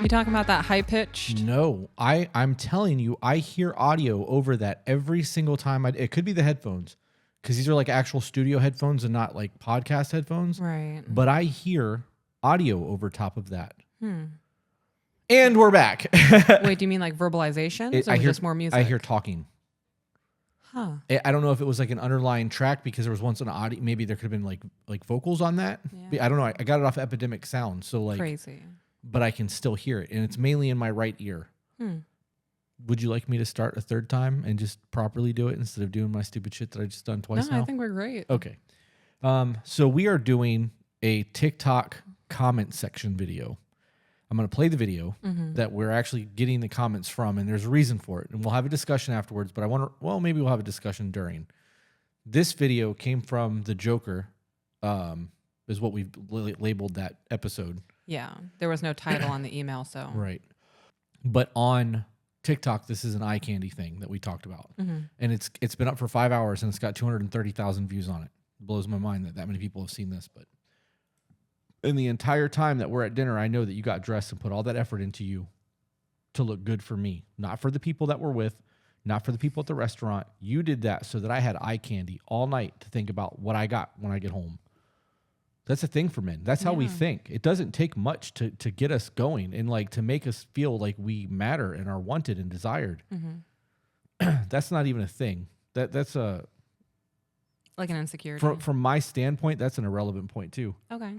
You talking about that high pitched? No, I'm telling you, I hear audio over that every single time. It could be the headphones, because these are like actual studio headphones and not like podcast headphones. Right. But I hear audio over top of that. And we're back. Wait, do you mean like verbalizations or just more music? I hear talking. Huh. I don't know if it was like an underlying track because there was once an audio. Maybe there could have been like vocals on that. Yeah. I don't know. I got it off Epidemic Sound, so like Crazy. But I can still hear it, and it's mainly in my right ear. Would you like me to start a third time and just properly do it instead of doing my stupid shit that I just done twice now? I think we're great. Okay. So we are doing a TikTok comment section video. I'm going to play the video that we're actually getting the comments from, and there's a reason for it. And we'll have a discussion afterwards, but maybe we'll have a discussion during. This video came from the Joker, is what we've labeled that episode. Yeah. There was no title on the email, so. Right. But on TikTok, this is an eye candy thing that we talked about. And it's been up for 5 hours and it's got 230,000 views on it. It blows my mind that many people have seen this. But in the entire time that we're at dinner, I know that you got dressed and put all that effort into you to look good for me, not for the people that we're with, not for the people at the restaurant. You did that so that I had eye candy all night to think about what I got when I get home. That's a thing for men. That's how we think. It doesn't take much to get us going and like to make us feel like we matter and are wanted and desired. That's not even a thing. That's a like an insecurity. From my standpoint, that's an irrelevant point too. Okay.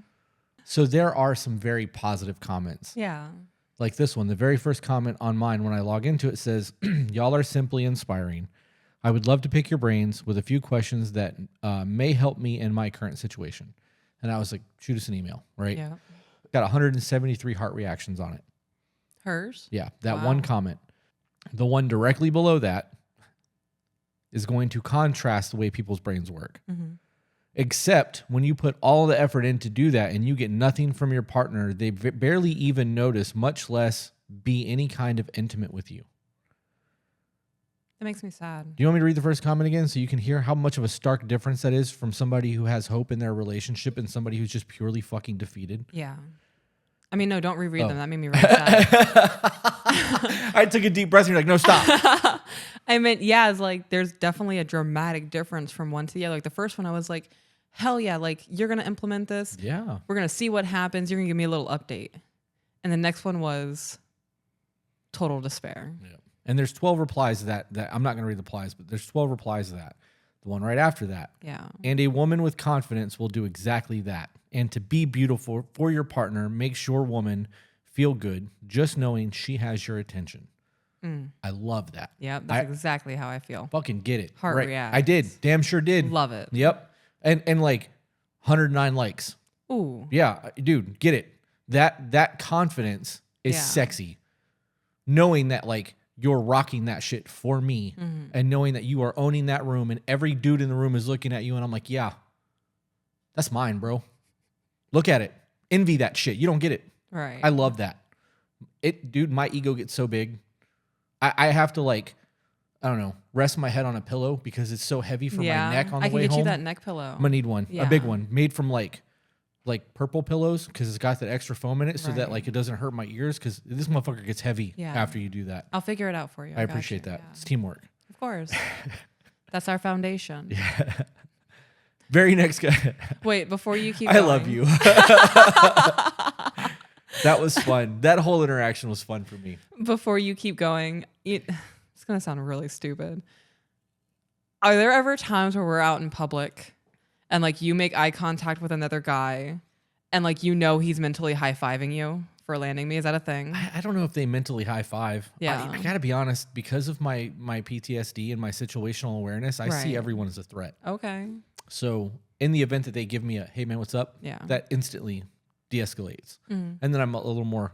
So there are some very positive comments. Yeah. Like this one, the very first comment on mine when I log into it says, "Y'all are simply inspiring. I would love to pick your brains with a few questions that may help me in my current situation." And I was like, shoot us an email, right? Yeah. Got 173 heart reactions on it. Hers? Yeah, that one comment. The one directly below that is going to contrast the way people's brains work. Except when you put all the effort in to do that and you get nothing from your partner, they barely even notice, much less be any kind of intimate with you. That makes me sad. Do you want me to read the first comment again so you can hear how much of a stark difference that is from somebody who has hope in their relationship and somebody who's just purely fucking defeated? Yeah. I mean, no, don't reread them. That made me really sad. I took a deep breath and you're like, no, stop. I meant, yeah, it's like there's definitely a dramatic difference from one to the other. Like the first one, I was like, hell yeah, like you're going to implement this. Yeah. We're going to see what happens. You're going to give me a little update. And the next one was total despair. Yeah. And there's 12 replies to that I'm not going to read the replies, but there's 12 replies to that. The one right after that. Yeah. And a woman with confidence will do exactly that. And to be beautiful for your partner makes your woman feel good just knowing she has your attention. I love that. Yeah, that's exactly how I feel. Fucking get it. Heart right. reacts. I did. Damn sure did. Love it. Yep. And like 109 likes. Ooh. Yeah, dude, get it. That confidence is sexy. Knowing that like you're rocking that shit for me and knowing that you are owning that room and every dude in the room is looking at you and I'm like, yeah, that's mine, bro. Look at it. Envy that shit. You don't get it. Right. I love that. Dude, my ego gets so big. I have to like, I don't know, rest my head on a pillow because it's so heavy for my neck on the way home. I can get you that neck pillow. I'm gonna need one. A big one made from like purple pillows because it's got that extra foam in it so that like it doesn't hurt my ears because this motherfucker gets heavy after you do that. I'll figure it out for you. I appreciate that. Yeah. It's teamwork. Of course. That's our foundation. Yeah. Very next guy. Wait, before you keep I going. love you. That was fun. That whole interaction was fun for me. Before you keep going, it's going to sound really stupid. Are there ever times where we're out in public and like you make eye contact with another guy and like you know he's mentally high-fiving you for landing me? Is that a thing? I don't know if they mentally high five. Yeah. I got to be honest, because of my PTSD and my situational awareness, I see everyone as a threat. Okay. So in the event that they give me a, hey man, what's up? Yeah. That instantly de-escalates. And then I'm a little more,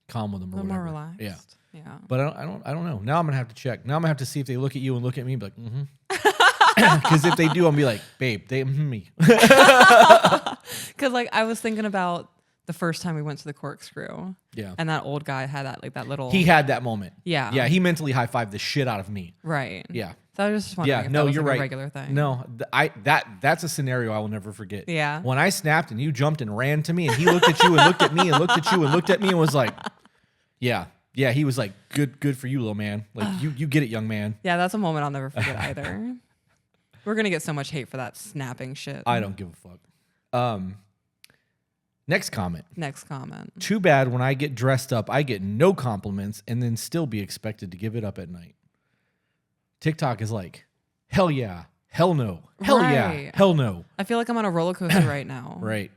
calm with them or whatever. More relaxed. Yeah. Yeah. But I don't know. Now I'm gonna have to check. Now I'm gonna have to see if they look at you and look at me and be like, Because if they do, I'll be like, babe, they me. Because like I was thinking about the first time we went to the Corkscrew. Yeah. And that old guy had that little. He had that moment. Yeah. Yeah. He mentally high fived the shit out of me. Right. Yeah. So I was just wondering Yeah. if No, that was you're like right. a regular thing. No, that's a scenario I will never forget. Yeah. When I snapped and you jumped and ran to me and he looked at you and looked at me and looked at you and looked at me and was like, yeah. Yeah. He was like, good for you, little man. Like you get it, young man. Yeah, that's a moment I'll never forget either. We're gonna get so much hate for that snapping shit. I don't give a fuck. Next comment. Next comment. Too bad when I get dressed up, I get no compliments and then still be expected to give it up at night. TikTok is like, hell yeah, hell no, hell yeah, Right. hell no. I feel like I'm on a roller coaster right now. Right.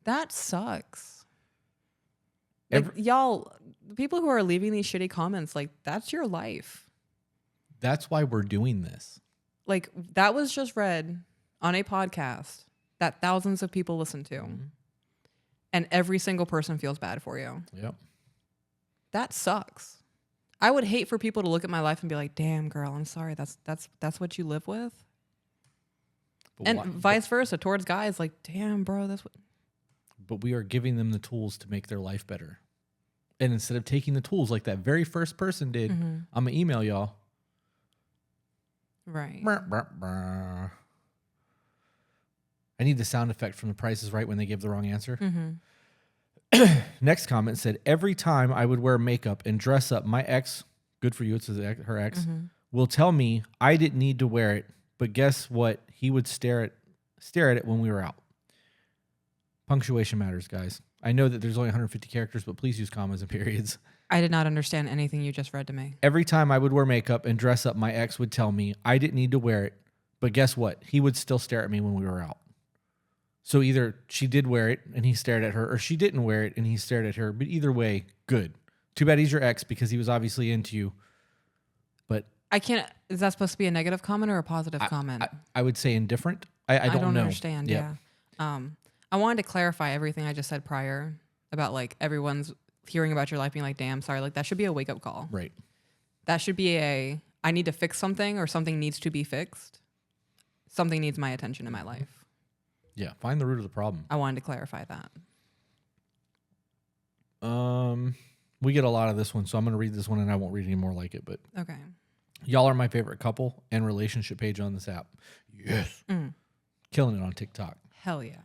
That sucks. Like, y'all, the people who are leaving these shitty comments, like, that's your life. That's why we're doing this. Like, that was just read on a podcast that thousands of people listen to. Mm-hmm. And every single person feels bad for you. Yep. That sucks. I would hate for people to look at my life and be like, damn, girl, I'm sorry. That's what you live with. But And vice versa towards guys, like, damn, bro, that's what. But we are giving them the tools to make their life better. And instead of taking the tools like that very first person did, I'm going to email y'all. Right. I need the sound effect from The Price is Right when they give the wrong answer. Next comment said, every time I would wear makeup and dress up, my ex, good for you, it's her ex, will tell me I didn't need to wear it, but guess what? He would stare at it when we were out. Punctuation matters, guys. I know that there's only 150 characters, but please use commas and periods. I did not understand anything you just read to me. Every time I would wear makeup and dress up, my ex would tell me I didn't need to wear it, but guess what? He would still stare at me when we were out. So either she did wear it and he stared at her, or she didn't wear it and he stared at her. But either way, good. Too bad he's your ex because he was obviously into you. But I can't. Is that supposed to be a negative comment or a positive comment? I would say indifferent. I don't know. Understand. Yep. Yeah. I wanted to clarify everything I just said prior about like everyone's hearing about your life being like, damn, sorry. Like that should be a wake up call. Right. That should be I need to fix something or something needs to be fixed. Something needs my attention in my life. Yeah. Find the root of the problem. I wanted to clarify that. We get a lot of this one, so I'm going to read this one and I won't read any more like it. But Okay. y'all are my favorite couple and relationship page on this app. Yes. Killing it on TikTok. Hell yeah.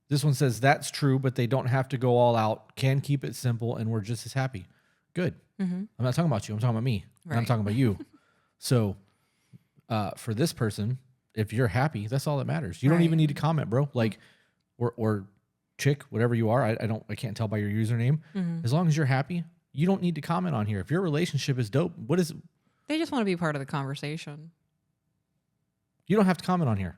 This one says, that's true, but they don't have to go all out. Can keep it simple, and we're just as happy. Good. I'm not talking about you. I'm talking about me. And I'm Right. talking about you. So for this person, if you're happy, that's all that matters. You don't even need to comment, bro. Like, or chick, whatever you are. I can't tell by your username. As long as you're happy, you don't need to comment on here. If your relationship is dope, They just want to be part of the conversation. you don't have to comment on here.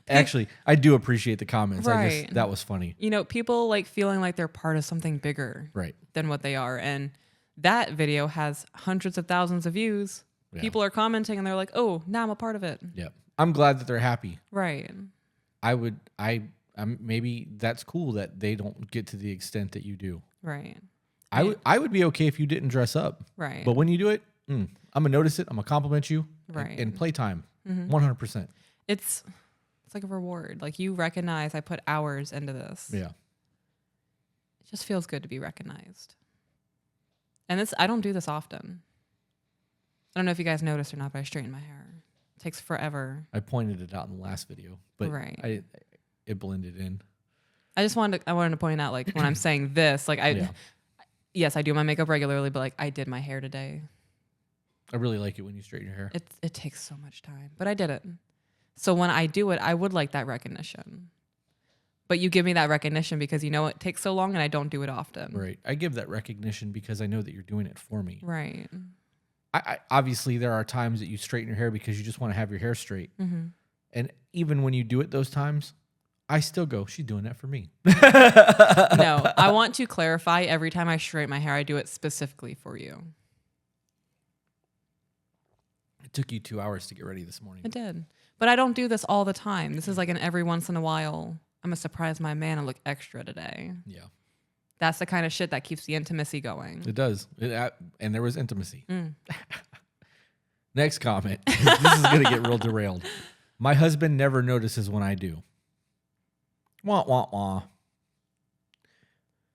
Actually, I do appreciate the comments. Right. That was funny. You know, people like feeling like they're part of something bigger Right. than what they are. And that video has hundreds of thousands of views. Yeah. People are commenting and they're like, oh, now I'm a part of it. Yep. I'm glad that they're happy. Right. Maybe that's cool that they don't get to the extent that you do. Right. I would be okay if you didn't dress up. Right. But when you do it, I'm gonna notice it. I'm gonna compliment you. Right. And playtime, 100%. It's like a reward. Like you recognize I put hours into this. Yeah. It just feels good to be recognized. And I don't do this often. I don't know if you guys noticed or not, but I straighten my hair. It takes forever. I pointed it out in the last video, but Right. it blended in. I wanted to point out, like, when I'm saying this, like, yes, I do my makeup regularly, but like, I did my hair today. I really like it when you straighten your hair. It takes so much time, but I did it. So when I do it, I would like that recognition. But you give me that recognition because you know it takes so long and I don't do it often. Right. I give that recognition because I know that you're doing it for me. Right. I obviously there are times that you straighten your hair because you just want to have your hair straight. And even when you do it those times, I still go, she's doing that for me. No, I want to clarify every time I straighten my hair, I do it specifically for you. It took you 2 hours to get ready this morning. It did. But I don't do this all the time. This is like an every once in a while, I'm going to surprise my man and look extra today. Yeah. That's the kind of shit that keeps the intimacy going. It does. And there was intimacy. Next comment. This is going to get real derailed. My husband never notices when I do. Wah, wah, wah.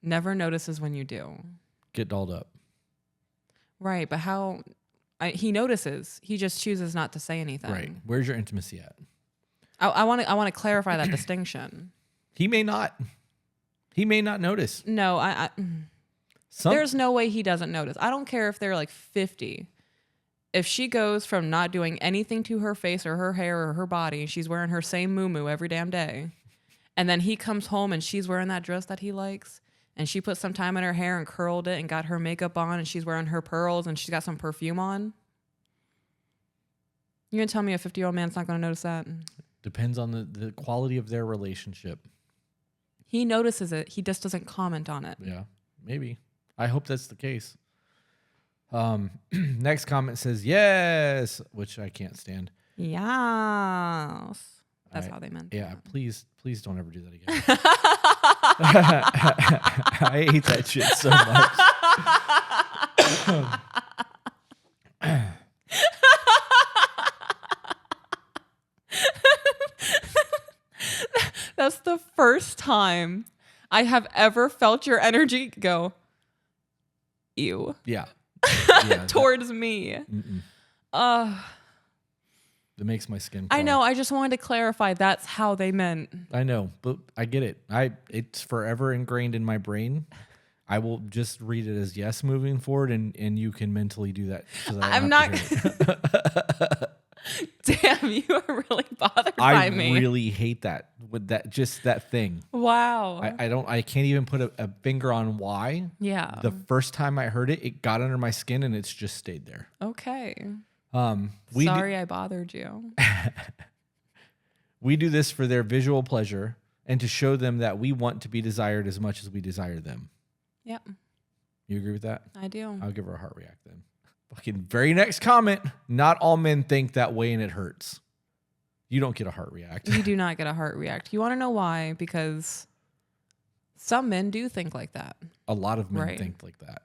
Never notices when you do. Get dolled up. Right, but how... he notices. He just chooses not to say anything. Right. Where's your intimacy at? I want to clarify that distinction. He may not. He may not notice. No, there's no way he doesn't notice. I don't care if they're like 50. If she goes from not doing anything to her face or her hair or her body, she's wearing her same muumuu every damn day, and then he comes home and she's wearing that dress that he likes, and she put some time in her hair and curled it and got her makeup on, and she's wearing her pearls and she's got some perfume on. You're going to tell me a 50-year-old man's not going to notice that? Depends on the quality of their relationship. He notices it. He just doesn't comment on it. Yeah, maybe. I hope that's the case. Next comment says, yes, which I can't stand. Yes. That's how they meant Yeah, that. please don't ever do that again. I hate that shit so much. That's the first time I have ever felt your energy go, ew, Yeah. towards me. That makes my skin crawl. I know. I just wanted to clarify that's how they meant. I know, but I get it. It's forever ingrained in my brain. I will just read it as yes moving forward, and you can mentally do that. So that I'm not. Damn, you are really bothered by me. I really hate that with that thing. Wow. I can't even put a finger on why. Yeah. The first time I heard it, it got under my skin and it's just stayed there. Okay. Sorry I bothered you. We do this for their visual pleasure and to show them that we want to be desired as much as we desire them. Yep. You agree with that? I do. I'll give her a heart react then. Fucking very next comment. Not all men think that way and it hurts. You don't get a heart react. You do not get a heart react. You want to know why? Because some men do think like that. A lot of men think like that.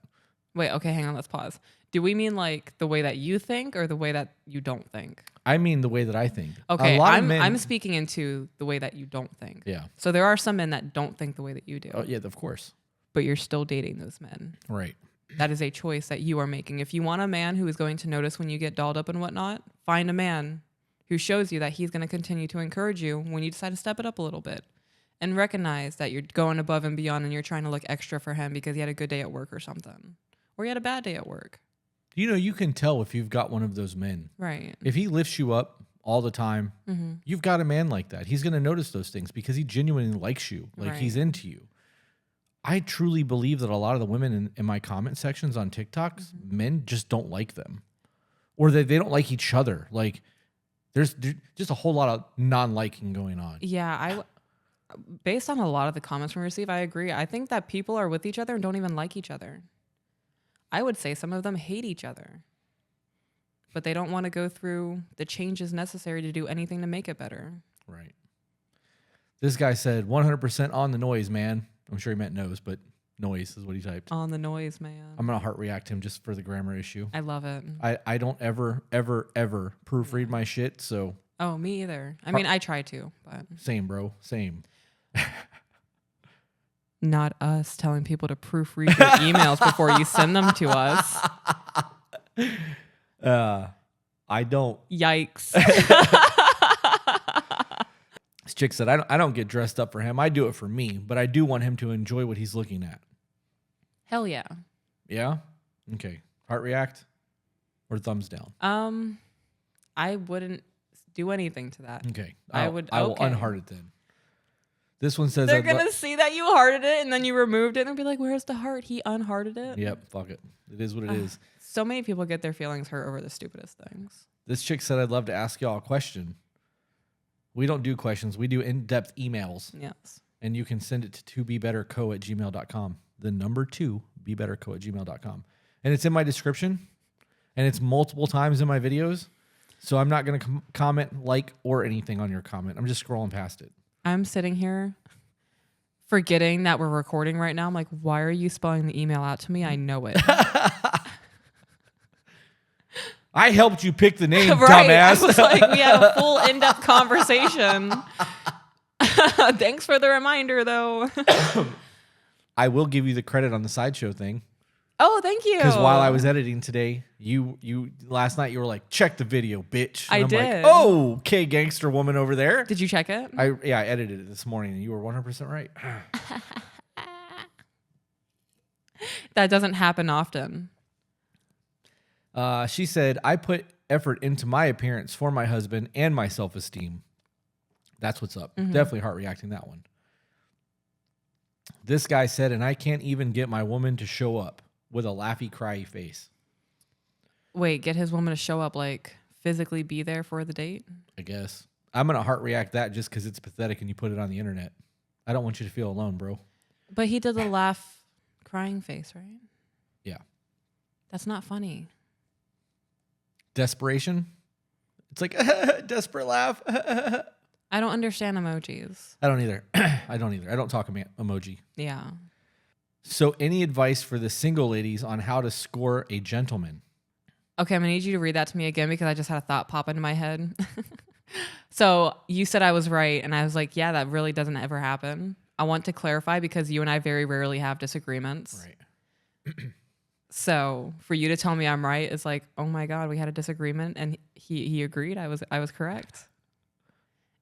Wait, okay, hang on, let's pause. Do we mean like the way that you think or the way that you don't think? I mean the way that I think. Okay, I'm speaking into the way that you don't think. Yeah. So there are some men that don't think the way that you do. Oh, yeah, of course. But you're still dating those men. Right. That is a choice that you are making. If you want a man who is going to notice when you get dolled up and whatnot, find a man who shows you that he's going to continue to encourage you when you decide to step it up a little bit. And recognize that you're going above and beyond and you're trying to look extra for him because he had a good day at work or something. Or he had a bad day at work. You know, you can tell if you've got one of those men. Right. If he lifts you up all the time, you've got a man like that. He's going to notice those things because he genuinely likes you. Like he's into you. I truly believe that a lot of the women in my comment sections on TikTok, men just don't like them. Or they don't like each other. Like there's just a whole lot of non-liking going on. Yeah, based on a lot of the comments we receive, I agree. I think that people are with each other and don't even like each other. I would say some of them hate each other. But they don't want to go through the changes necessary to do anything to make it better. Right. This guy said 100% on the noise, man. I'm sure he meant nose, but noise is what he typed. On the noise, man. I'm going to heart react him just for the grammar issue. I love it. I don't ever proofread my shit, so. Oh, me either. I mean, I try to, but. Same, bro. Same. Not us telling people to proofread your emails before you send them to us. I don't. Yikes. This chick said, I don't get dressed up for him. I do it for me, but I do want him to enjoy what he's looking at. Hell yeah. Yeah? Okay. Heart react or thumbs down? I wouldn't do anything to that. Okay. I will okay. unheart it then. This one says they're going to see that you hearted it and then you removed it and they'll be like, where's the heart? He unhearted it. Yep. Fuck it. It is what it is. So many people get their feelings hurt over the stupidest things. This chick said, I'd love to ask y'all a question. We don't do questions. We do in-depth emails. Yes. And you can send it to BeBetterCo@gmail.com. The number 2, BeBetterCo@gmail.com. And it's in my description. And it's multiple times in my videos. So I'm not going to comment, like, or anything on your comment. I'm just scrolling past it. I'm sitting here forgetting that we're recording right now. I'm like, why are you spelling the email out to me? I know it. I helped you pick the name, Right. dumbass. I was like, we had a full in-depth conversation. Thanks for the reminder, though. I will give you the credit on the sideshow thing. Oh, thank you. Because while I was editing today, you last night you were like, check the video, bitch. And I I'm did. like, oh, okay, gangster woman over there. Did you check it? I edited it this morning and you were 100% right. That doesn't happen often. She said, I put effort into my appearance for my husband and my self-esteem. That's what's up. Definitely heart reacting that one. This guy said, and I can't even get my woman to show up with a laughy, cryy face. Wait, get his woman to show up, like physically be there for the date? I guess. I'm going to heart react that just because it's pathetic and you put it on the internet. I don't want you to feel alone, bro. But he did the laugh, crying face, right? Yeah. That's not funny. Desperation. It's like, desperate laugh. I don't understand emojis. I don't either. I don't talk emoji. Yeah. So any advice for the single ladies on how to score a gentleman? Okay, I'm going to need you to read that to me again because I just had a thought pop into my head. So you said I was right, and I was like, yeah, that really doesn't ever happen. I want to clarify because you and I very rarely have disagreements. Right. So for you to tell me I'm right is like, oh my God, we had a disagreement and he agreed. I was correct.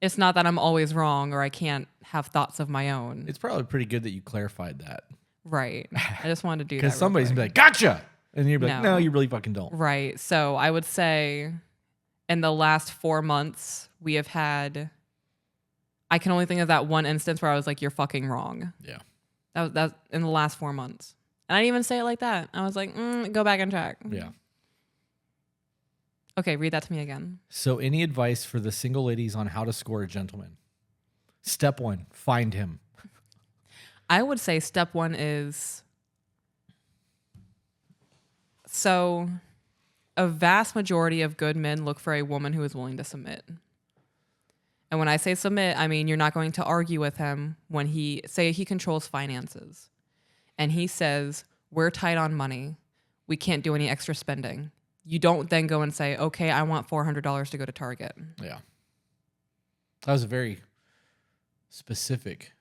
It's not that I'm always wrong or I can't have thoughts of my own. It's probably pretty good that you clarified that. Right. I just wanted to do that. Because somebody's going to be like, gotcha. And you're like, No. no, you really fucking don't. Right. So I would say in the last 4 months, we have had, I can only think of that one instance where I was like, you're fucking wrong. Yeah. That was in the last 4 months. And I didn't even say it like that. I was like, go back and check. Yeah. Okay, read that to me again. So any advice for the single ladies on how to score a gentleman? Step 1, find him. I would say step 1 is, so a vast majority of good men look for a woman who is willing to submit. And when I say submit, I mean you're not going to argue with him when he controls finances. And he says, we're tight on money. We can't do any extra spending. You don't then go and say, okay, I want $400 to go to Target. Yeah. That was a very specific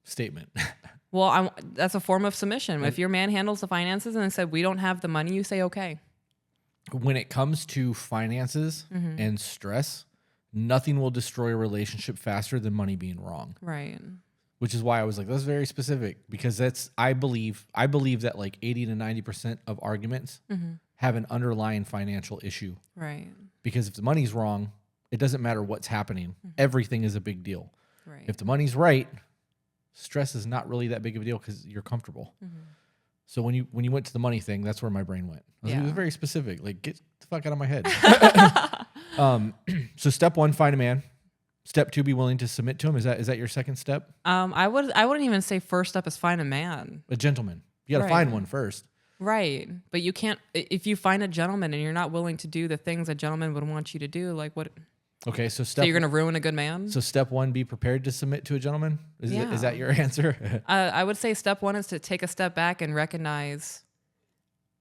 statement. Well, that's a form of submission. If your man handles the finances and said, we don't have the money, you say, okay. When it comes to finances and stress, nothing will destroy a relationship faster than money being wrong. Right. Which is why I was like, that's very specific because I believe that like 80 to 90% of arguments have an underlying financial issue. Right. Because if the money's wrong, it doesn't matter what's happening. Everything is a big deal. Right. If the money's right, stress is not really that big of a deal because you're comfortable. So when you went to the money thing, that's where my brain went. I was like, it was very specific. Like, get the fuck out of my head. So step 1, find a man. Step 2, be willing to submit to him. Is that your second step? I wouldn't even say first step is find a man. A gentleman. You got to Right. find one first. Right. But you can't, if you find a gentleman and you're not willing to do the things a gentleman would want you to do, like what? Okay, so So you're going to ruin a good man? So step 1, be prepared to submit to a gentleman. Is that your answer? I would say step 1 is to take a step back and recognize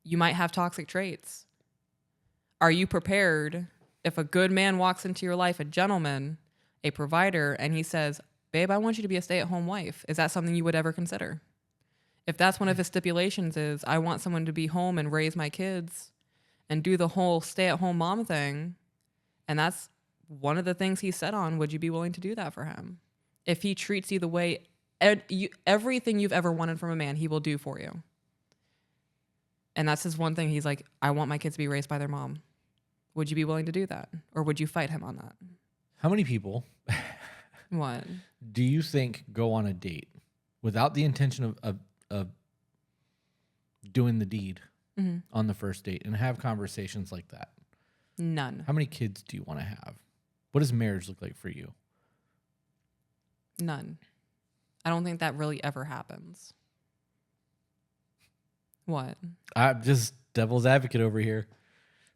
you might have toxic traits. Are you prepared if a good man walks into your life, a gentleman, a provider, and he says, babe, I want you to be a stay-at-home wife. Is that something you would ever consider? If that's one of his stipulations is, I want someone to be home and raise my kids and do the whole stay-at-home mom thing, and that's one of the things he set on, would you be willing to do that for him? If he treats you the way, everything you've ever wanted from a man, he will do for you. And that's his one thing. He's like, I want my kids to be raised by their mom. Would you be willing to do that? Or would you fight him on that? How many people What? do you think go on a date without the intention of doing the deed on the first date and have conversations like that? None. How many kids do you want to have? What does marriage look like for you? None. I don't think that really ever happens. What? I'm just devil's advocate over here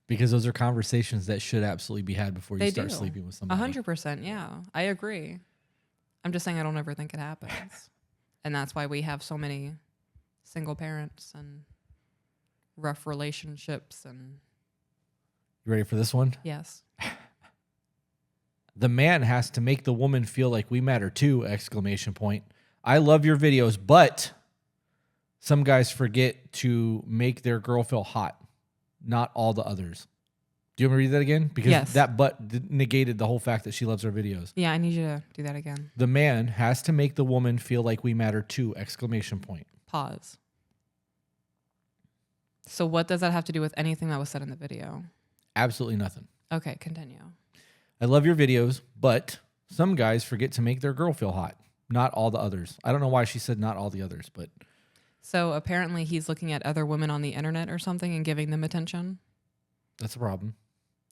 because those are conversations that should absolutely be had before you start sleeping with somebody. 100%, yeah. I agree. I'm just saying I don't ever think it happens. And that's why we have so many single parents and rough relationships and You ready for this one? Yes. The man has to make the woman feel like we matter too! Exclamation point. I love your videos, but some guys forget to make their girl feel hot. Not all the others. Do you want me to read that again? Because Yes. that but negated the whole fact that she loves our videos. Yeah, I need you to do that again. The man has to make the woman feel like we matter too! Exclamation point. Pause. So what does that have to do with anything that was said in the video? Absolutely nothing. Okay, continue. I love your videos, but some guys forget to make their girl feel hot. Not all the others. I don't know why she said not all the others, but So apparently he's looking at other women on the internet or something and giving them attention. that's a problem.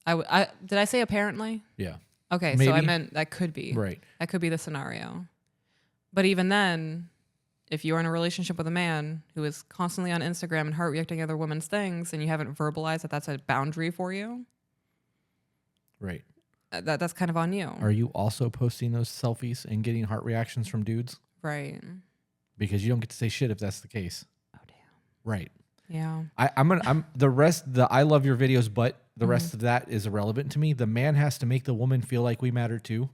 Did I say apparently? Yeah. Okay, so I Maybe. meant that could be. Right. That could be the scenario. But even then, if you're in a relationship with a man who is constantly on Instagram and heart reacting other women's things and you haven't verbalized that that's a boundary for you, Right. that's kind of on you. Are you also posting those selfies and getting heart reactions from dudes? Right. Because you don't get to say shit if that's the case. Oh, damn. Right. Yeah. I'm the rest, I love your videos, but the rest of that is irrelevant to me. The man has to make the woman feel like we matter too.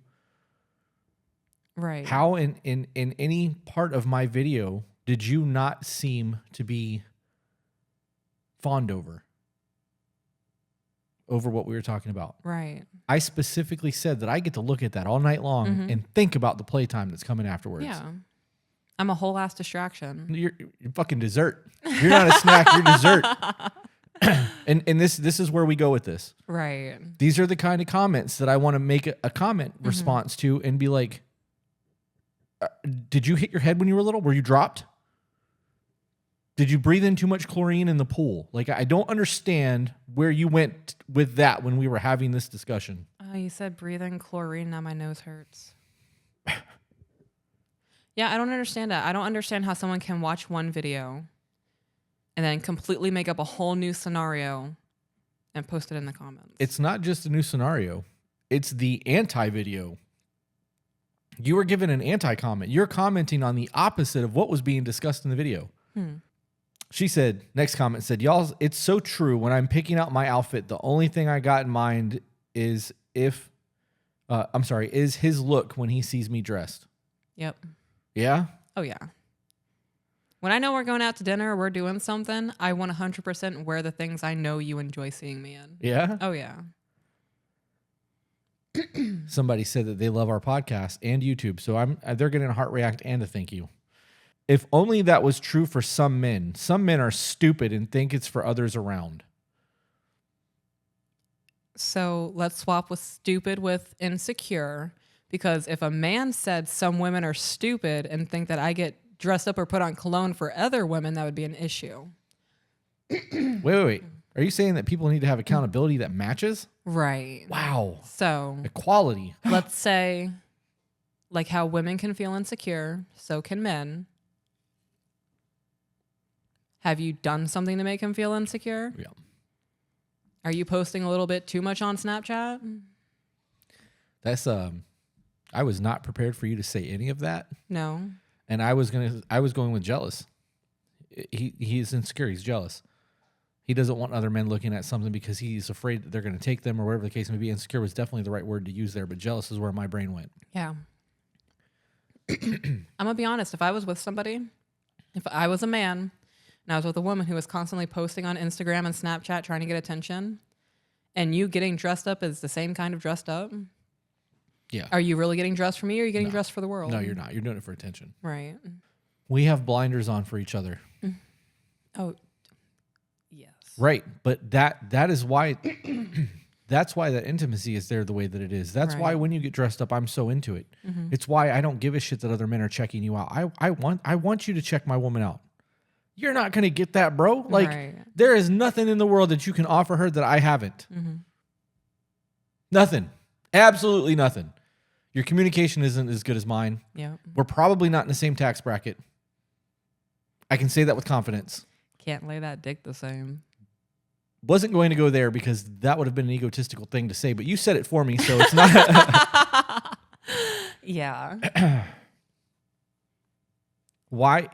Right. How in any part of my video did you not seem to be fawned over what we were talking about? Right. I specifically said that I get to look at that all night long and think about the playtime that's coming afterwards. Yeah. I'm a whole ass distraction. You're fucking dessert. You're not a snack, you're dessert. and this is where we go with this. Right. These are the kind of comments that I want to make a comment response to and be like, did you hit your head when you were little? Were you dropped? Did you breathe in too much chlorine in the pool? Like, I don't understand where you went with that when we were having this discussion. Oh, you said breathing chlorine. Now my nose hurts. Yeah, I don't understand that. I don't understand how someone can watch one video and then completely make up a whole new scenario and post it in the comments. It's not just a new scenario. It's the anti-video. You were given an anti-comment. You're commenting on the opposite of what was being discussed in the video. She said, next comment said, y'all, it's so true. When I'm picking out my outfit, the only thing I got in mind is is his look when he sees me dressed. Yep. Yeah? Oh, yeah. When I know we're going out to dinner or we're doing something, I 100% wear the things I know you enjoy seeing me in. Yeah? Oh, yeah. Somebody said that they love our podcast and YouTube, so they're getting a heart react and a thank you. If only that was true for some men. Some men are stupid and think it's for others around. So let's swap with stupid with insecure, because if a man said some women are stupid and think that I get dressed up or put on cologne for other women, that would be an issue. Wait. Are you saying that people need to have accountability that matches? Right. Wow. So Equality. let's say, like how women can feel insecure, so can men. Have you done something to make him feel insecure? Yeah. Are you posting a little bit too much on Snapchat? That's I was not prepared for you to say any of that. No. And I was going with jealous. He's insecure, he's jealous. He doesn't want other men looking at something because he's afraid that they're going to take them or whatever the case may be. Insecure was definitely the right word to use there, but jealous is where my brain went. Yeah. I'm going to be honest. If I was with somebody, if I was a man and I was with a woman who was constantly posting on Instagram and Snapchat trying to get attention, and you getting dressed up is the same kind of dressed up, Yeah. are you really getting dressed for me or are you getting dressed for the world? No, you're not. You're doing it for attention. Right. We have blinders on for each other. Oh, yes. Right. But that is why that's why that intimacy is there the way that it is. That's why Right. when you get dressed up, I'm so into it. It's why I don't give a shit that other men are checking you out. I want you to check my woman out. You're not going to get that, bro. Like, Right. there is nothing in the world that you can offer her that I haven't. Nothing. Absolutely nothing. Your communication isn't as good as mine. Yep. We're probably not in the same tax bracket. I can say that with confidence. Can't lay that dick the same. Wasn't going to go there because that would have been an egotistical thing to say, but you said it for me, so it's not. Yeah. Why,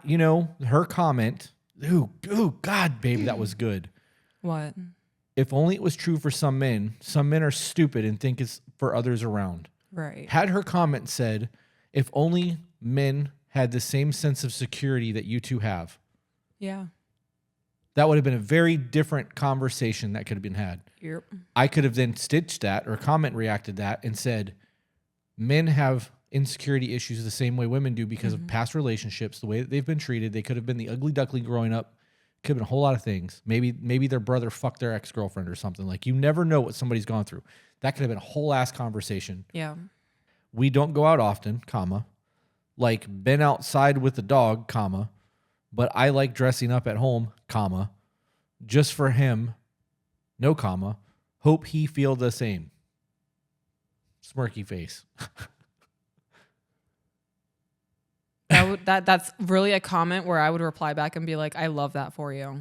her comment, ooh, God, babe, that was good. What? If only it was true for some men. Some men are stupid and think it's for others around. Right. Had her comment said, if only men had the same sense of security that you two have, Yeah. that would have been a very different conversation that could have been had. Yep. I could have then stitched that or comment reacted that and said, men have insecurity issues the same way women do because of past relationships, the way that they've been treated. They could have been the ugly duckling growing up. Could have been a whole lot of things. Maybe their brother fucked their ex-girlfriend or something. Like, you never know what somebody's gone through. That could have been a whole ass conversation. Yeah. We don't go out often, comma. Like, been outside with the dog, comma. But I like dressing up at home, comma. Just for him, no comma. Hope he feel the same. Smirky face. That's really a comment where I would reply back and be like, I love that for you.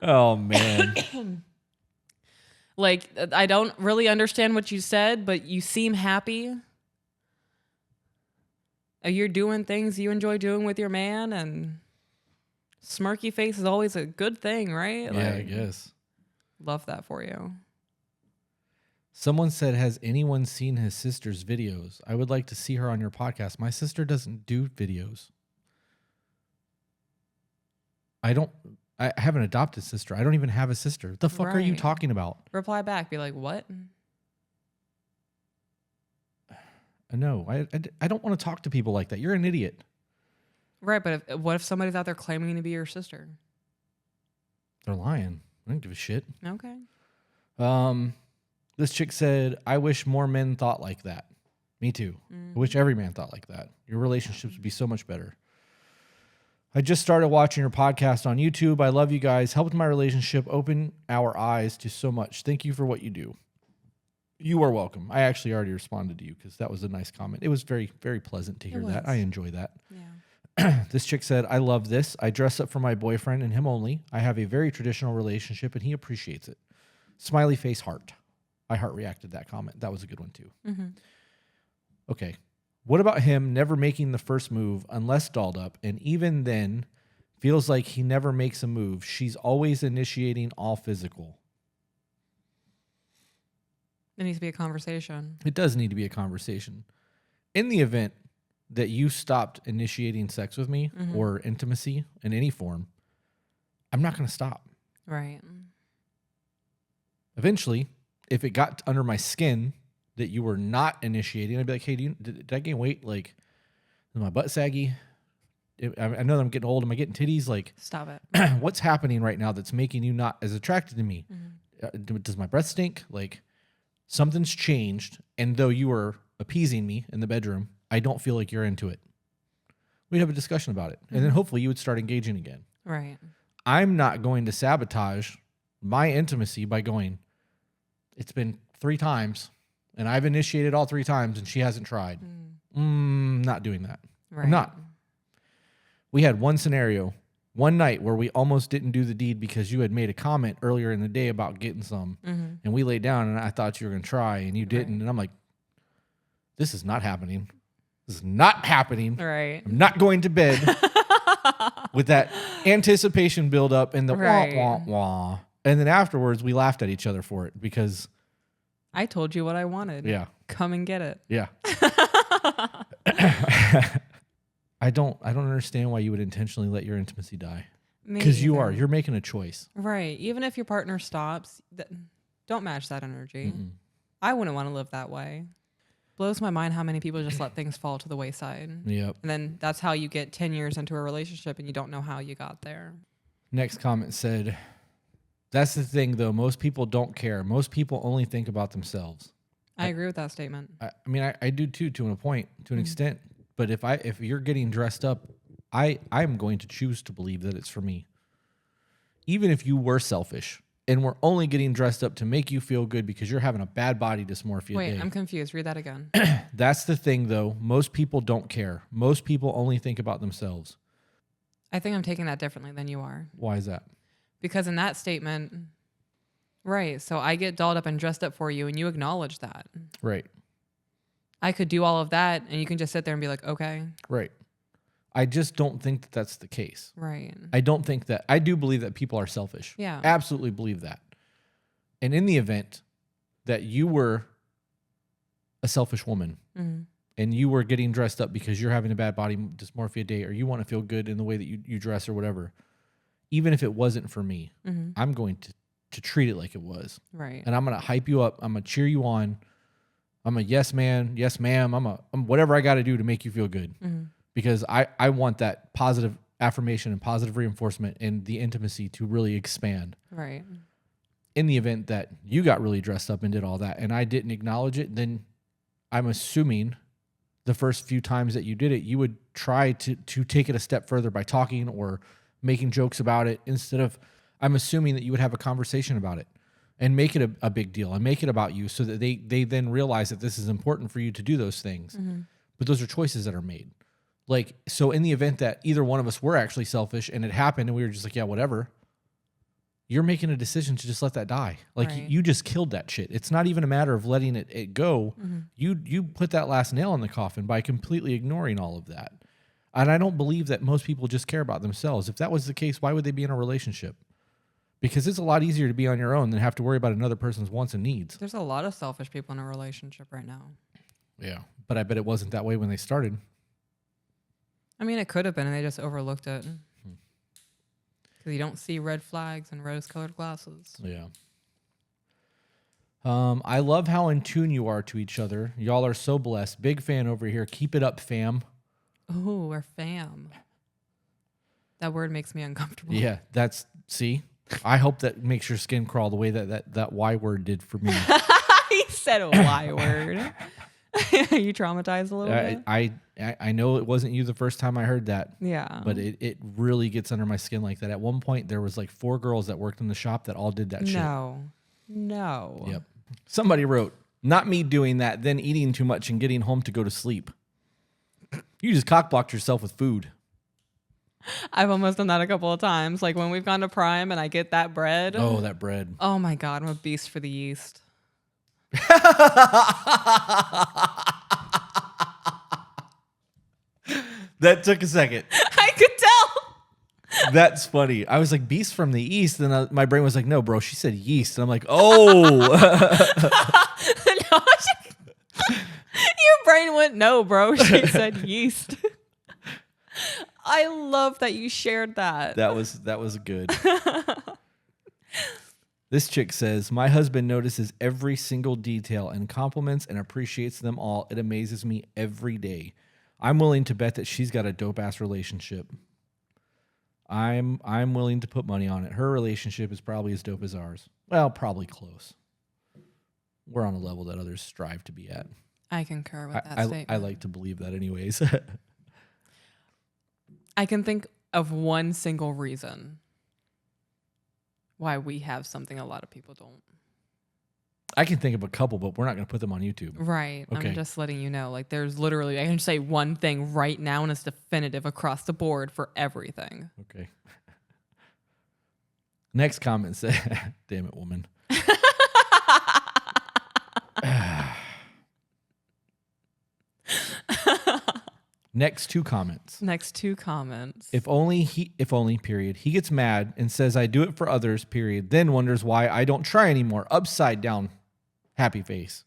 Oh, man. Like, I don't really understand what you said, but you seem happy. You're doing things you enjoy doing with your man, and smirky face is always a good thing, right? Yeah, I guess. Love that for you. Someone said, has anyone seen his sister's videos? I would like to see her on your podcast. My sister doesn't do videos. I have an adopted sister. I don't even have a sister. What the fuck are you Right. talking about? Reply back. Be like, what? No, I don't want to talk to people like that. You're an idiot. Right, but what if somebody's out there claiming to be your sister? They're lying. I don't give a shit. Okay. This chick said, I wish more men thought like that. Me too. I wish every man thought like that. Your relationships would be so much better. I just started watching your podcast on YouTube. I love you guys. Helped my relationship open our eyes to so much. Thank you for what you do. You are welcome. I actually already responded to you because that was a nice comment. It was very, very pleasant to hear that. I enjoy that. Yeah. This chick said, I love this. I dress up for my boyfriend and him only. I have a very traditional relationship and he appreciates it. Smiley face heart. I heart reacted that comment. That was a good one too. Mm-hmm. Okay. What about him never making the first move unless dolled up, and even then feels like he never makes a move? She's always initiating all physical. There needs to be a conversation. It does need to be a conversation. In the event that you stopped initiating sex with me or intimacy in any form, I'm not going to stop. Right. Eventually, if it got under my skin that you were not initiating, I'd be like, hey, did I gain weight? Like, is my butt saggy? I know that I'm getting old. Am I getting titties? Like, Stop it. what's happening right now that's making you not as attracted to me? Does my breath stink? Like, something's changed. And though you were appeasing me in the bedroom, I don't feel like you're into it. We'd have a discussion about it. And then hopefully you would start engaging again. Right. I'm not going to sabotage my intimacy by going, it's been 3 times and I've initiated all 3 times and she hasn't tried. Not doing that. Right. I'm not. We had one scenario, one night where we almost didn't do the deed because you had made a comment earlier in the day about getting some. And we laid down and I thought you were going to try and you didn't. And I'm like, this is not happening. This is not happening. Right. I'm not going to bed with that anticipation build up and the Right. wah, wah, wah. And then afterwards we laughed at each other for it because I told you what I wanted. yeah. Come and get it. Yeah. I don't understand why you would intentionally let your intimacy die. Me Because either. you're making a choice. Right. Even if your partner stops, don't match that energy. I wouldn't want to live that way. Blows my mind how many people just let things fall to the wayside. Yep. And then that's how you get 10 years into a relationship and you don't know how you got there. Next comment said, that's the thing though. Most people don't care. Most people only think about themselves. I agree with that statement. I mean, I do too, to a point, to an extent. But if you're getting dressed up, I'm going to choose to believe that it's for me. Even if you were selfish and we're only getting dressed up to make you feel good because you're having a bad body dysmorphia Wait, day. I'm confused. Read that again. That's the thing though. Most people don't care. Most people only think about themselves. I think I'm taking that differently than you are. Why is that? Because in that statement, right, so I get dolled up and dressed up for you and you acknowledge that. Right. I could do all of that and you can just sit there and be like, okay. Right. I just don't think that that's the case. Right. I don't think that. I do believe that people are selfish. Yeah. Absolutely believe that. And in the event that you were a selfish woman and you were getting dressed up because you're having a bad body dysmorphia day or you want to feel good in the way that you dress or whatever, even if it wasn't for me, I'm going to treat it like it was. Right. And I'm going to hype you up. I'm going to cheer you on. I'm a yes man, yes ma'am. I'm whatever I got to do to make you feel good. Because I want that positive affirmation and positive reinforcement and the intimacy to really expand. Right. In the event that you got really dressed up and did all that and I didn't acknowledge it, then I'm assuming the first few times that you did it, you would try to take it a step further by talking or making jokes about it instead of, I'm assuming that you would have a conversation about it and make it a big deal and make it about you so that they then realize that this is important for you to do those things. But those are choices that are made. Like, so in the event that either one of us were actually selfish and it happened and we were just like, yeah, whatever, you're making a decision to just let that die. Like you just killed that shit. It's not even a matter of letting it go. You put that last nail in the coffin by completely ignoring all of that. And I don't believe that most people just care about themselves. If that was the case, why would they be in a relationship? Because it's a lot easier to be on your own than have to worry about another person's wants and needs. There's a lot of selfish people in a relationship right now. Yeah. But I bet it wasn't that way when they started. I mean, it could have been, and they just overlooked it. Because you don't see red flags and rose-colored glasses. Yeah. I love how in tune you are to each other. Y'all are so blessed. Big fan over here. Keep it up, fam. Ooh, we're fam. That word makes me uncomfortable. Yeah, see? I hope that makes your skin crawl the way that Y word did for me. He said a Y word. Are you traumatized a little bit? I know it wasn't you the first time I heard that. Yeah. But it really gets under my skin like that. At one point, there was like 4 girls that worked in the shop that all did that shit. No. Yep. Somebody wrote, not me doing that, then eating too much and getting home to go to sleep. You just cockblocked yourself with food. I've almost done that a couple of times. Like when we've gone to Prime and I get that bread. Oh, that bread. Oh my God, I'm a beast for the yeast. That took a second. I could tell. That's funny. I was like, beast from the east. And my brain was like, no, bro, she said yeast. And I'm like, oh. Your brain went, no, bro. She said yeast. I love that you shared that. That was good. This chick says, my husband notices every single detail and compliments and appreciates them all. It amazes me every day. I'm willing to bet that she's got a dope-ass relationship. I'm willing to put money on it. Her relationship is probably as dope as ours. Well, probably close. We're on a level that others strive to be at. I concur with that statement. I like to believe that anyways. I can think of one single reason why we have something a lot of people don't. I can think of a couple, but we're not going to put them on YouTube. Right. Okay. I'm just letting you know. Like, there's literally, I can say one thing right now, and it's definitive across the board for everything. Okay. Next comment says, damn it, woman. Next 2 comments. If only, period. He gets mad and says, I do it for others, period. Then wonders why I don't try anymore. Upside down, happy face.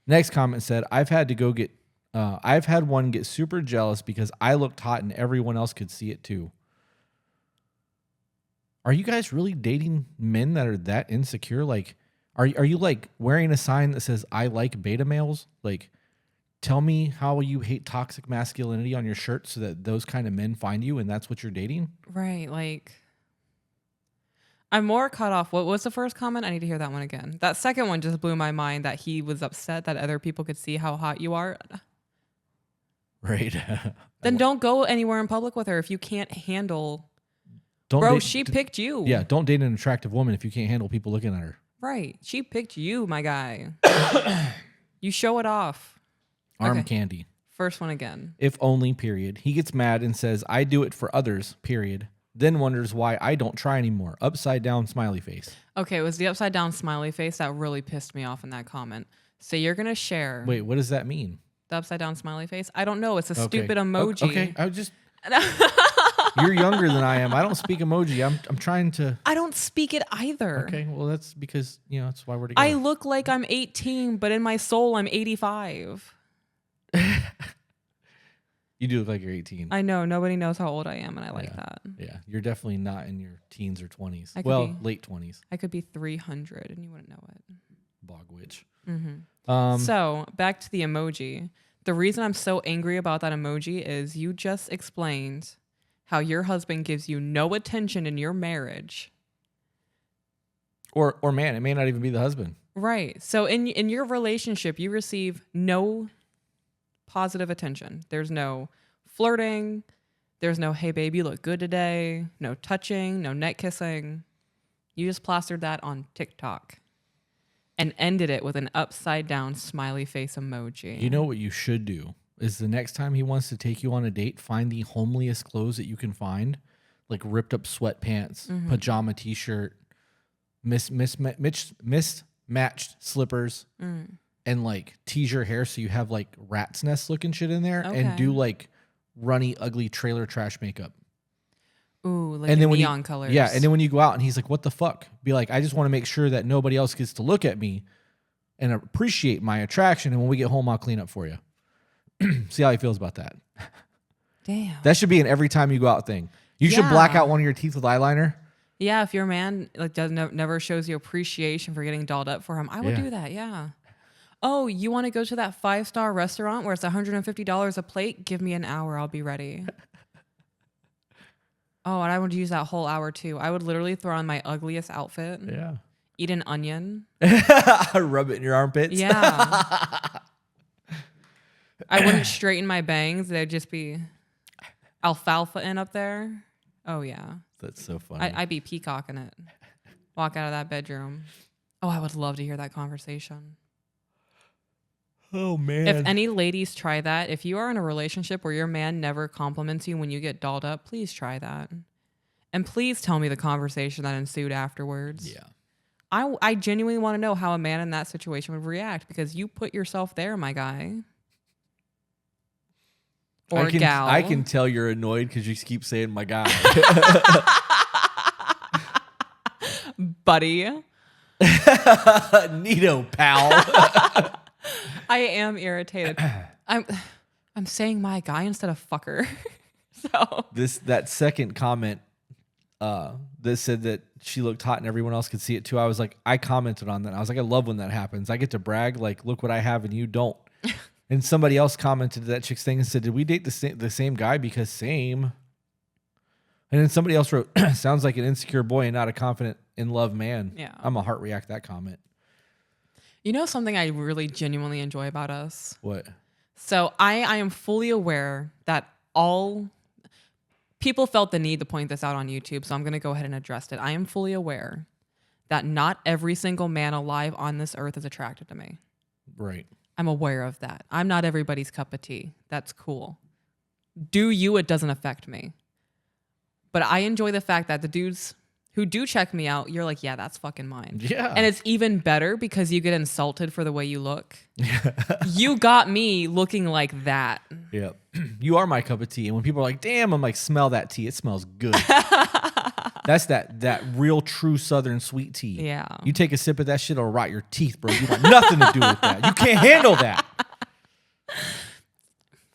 Next comment said, I've had one get super jealous because I looked hot and everyone else could see it too. Are you guys really dating men that are that insecure? Like, are you like wearing a sign that says, I like beta males? Like, tell me how you hate toxic masculinity on your shirt so that those kind of men find you and that's what you're dating? Right. Like, I'm more cut off. What was the first comment? I need to hear that one again. That second one just blew my mind that he was upset that other people could see how hot you are. Right. Then don't go anywhere in public with her if you can't handle. Bro, she picked you. Yeah, don't date an attractive woman if you can't handle people looking at her. Right. She picked you, my guy. You show it off. Arm candy. First one again. If only, period. He gets mad and says, I do it for others, period. Then wonders why I don't try anymore. Upside down smiley face. Okay, it was the upside down smiley face that really pissed me off in that comment. So you're going to share. Wait, what does that mean? The upside down smiley face? I don't know. It's a stupid emoji. Okay, I was just... You're younger than I am. I don't speak emoji. I'm trying to. I don't speak it either. Okay, well that's because that's why we're together. I look like I'm 18, but in my soul I'm 85. You do look like you're 18. I know, nobody knows how old I am, and I like that. Yeah, you're definitely not in your teens or 20s. I could Well, be. late 20s. I could be 300 and you wouldn't know it. Bog witch. So back to the emoji. The reason I'm so angry about that emoji is you just explained how your husband gives you no attention in your marriage. Or man, it may not even be the husband. Right. So in your relationship, you receive no positive attention. There's no flirting. There's no, hey, babe, you look good today. No touching, no neck kissing. You just plastered that on TikTok and ended it with an upside down smiley face emoji. You know what you should do is the next time he wants to take you on a date, find the homeliest clothes that you can find, like ripped up sweatpants, pajama t-shirt, mismatched slippers, and like tease your hair so you have like rat's nest looking shit in there, and do like runny, ugly trailer trash makeup. Ooh, like and then neon colors. Yeah, and then when you go out and he's like, what the fuck? Be like, I just want to make sure that nobody else gets to look at me and appreciate my attraction, and when we get home, I'll clean up for you. See how he feels about that. Damn. That should be an every time you go out thing. You should black out one of your teeth with eyeliner. Yeah, if your man like never shows you appreciation for getting dolled up for him, I would do that. Yeah. Oh, you want to go to that 5-star restaurant where it's $150 a plate? Give me an hour, I'll be ready. Oh, and I would use that whole hour too. I would literally throw on my ugliest outfit. Yeah. Eat an onion. Rub it in your armpits. Yeah. I wouldn't straighten my bangs. They'd just be alfalfa in up there. Oh, yeah. That's so funny. I'd be peacocking it. Walk out of that bedroom. Oh, I would love to hear that conversation. Oh, man. If any ladies try that, if you are in a relationship where your man never compliments you when you get dolled up, please try that. And please tell me the conversation that ensued afterwards. Yeah. I genuinely want to know how a man in that situation would react, because you put yourself there, my guy. Or gal. I can tell you're annoyed because you keep saying my guy. Buddy. Neato, pal. I am irritated. I'm saying my guy instead of fucker. So that second comment that said that she looked hot and everyone else could see it too. I was like, I commented on that. I was like, I love when that happens. I get to brag, like, look what I have and you don't. And somebody else commented to that chick's thing and said, did we date the same guy? Because same. And then somebody else wrote, sounds like an insecure boy and not a confident in love man. Yeah. I'm a heart react that comment. You know something I really genuinely enjoy about us? What? So I am fully aware that all people felt the need to point this out on YouTube, so I'm going to go ahead and address it. I am fully aware that not every single man alive on this earth is attracted to me. Right. I'm aware of that. I'm not everybody's cup of tea. That's cool. Do you? It doesn't affect me. But I enjoy the fact that the dudes who do check me out, you're like, yeah, that's fucking mine. Yeah. And it's even better because you get insulted for the way you look. You got me looking like that. Yeah. You are my cup of tea. And when people are like, damn, I'm like, smell that tea. It smells good. That's that real true Southern sweet tea. Yeah. You take a sip of that shit, it'll rot your teeth, bro. You want nothing to do with that. You can't handle that.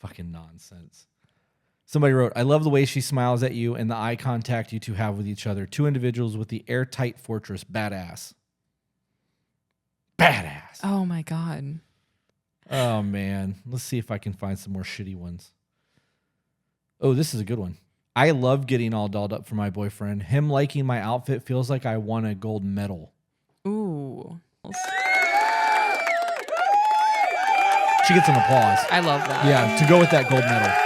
Fucking nonsense. Somebody wrote, I love the way she smiles at you and the eye contact you two have with each other. Two individuals with the airtight fortress. Badass. Badass. Oh my God. Oh, man. Let's see if I can find some more shitty ones. Oh, this is a good one. I love getting all dolled up for my boyfriend. Him liking my outfit feels like I won a gold medal. Ooh. She gets an applause. I love that. Yeah, to go with that gold medal.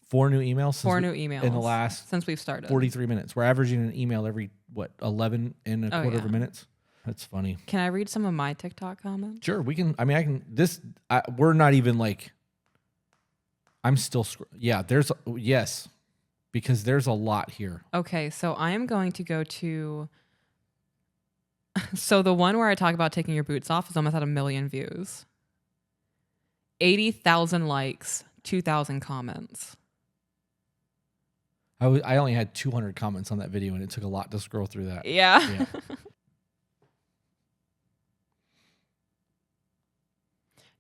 4 new emails? 4 new emails. In the last since we've started. 43 minutes. We're averaging an email every, 11 and a quarter of a minutes? That's funny. Can I read some of my TikTok comments? Sure, we can. I mean, I can. We're not even like. I'm still. Yeah, yes, because there's a lot here. Okay, so I am going to go to. So the one where I talk about taking your boots off is almost at 1 million views. 80,000 likes, 2,000 comments. I only had 200 comments on that video, and it took a lot to scroll through that. Yeah. Yeah.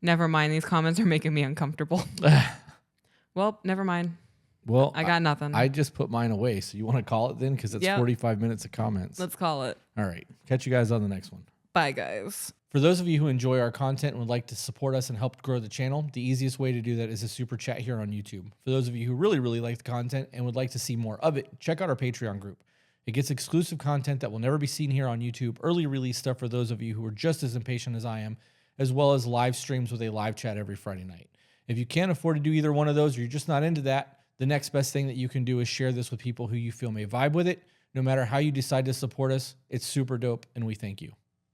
Never mind. These comments are making me uncomfortable. Well, never mind. Well, I got nothing. I just put mine away. So you want to call it then? Because it's 45 minutes of comments. Let's call it. All right. Catch you guys on the next one. Bye, guys. For those of you who enjoy our content and would like to support us and help grow the channel, the easiest way to do that is a super chat here on YouTube. For those of you who really, really like the content and would like to see more of it, check out our Patreon group. It gets exclusive content that will never be seen here on YouTube, early release stuff for those of you who are just as impatient as I am, as well as live streams with a live chat every Friday night. If you can't afford to do either one of those or you're just not into that, the next best thing that you can do is share this with people who you feel may vibe with it. No matter how you decide to support us, it's super dope, and we thank you.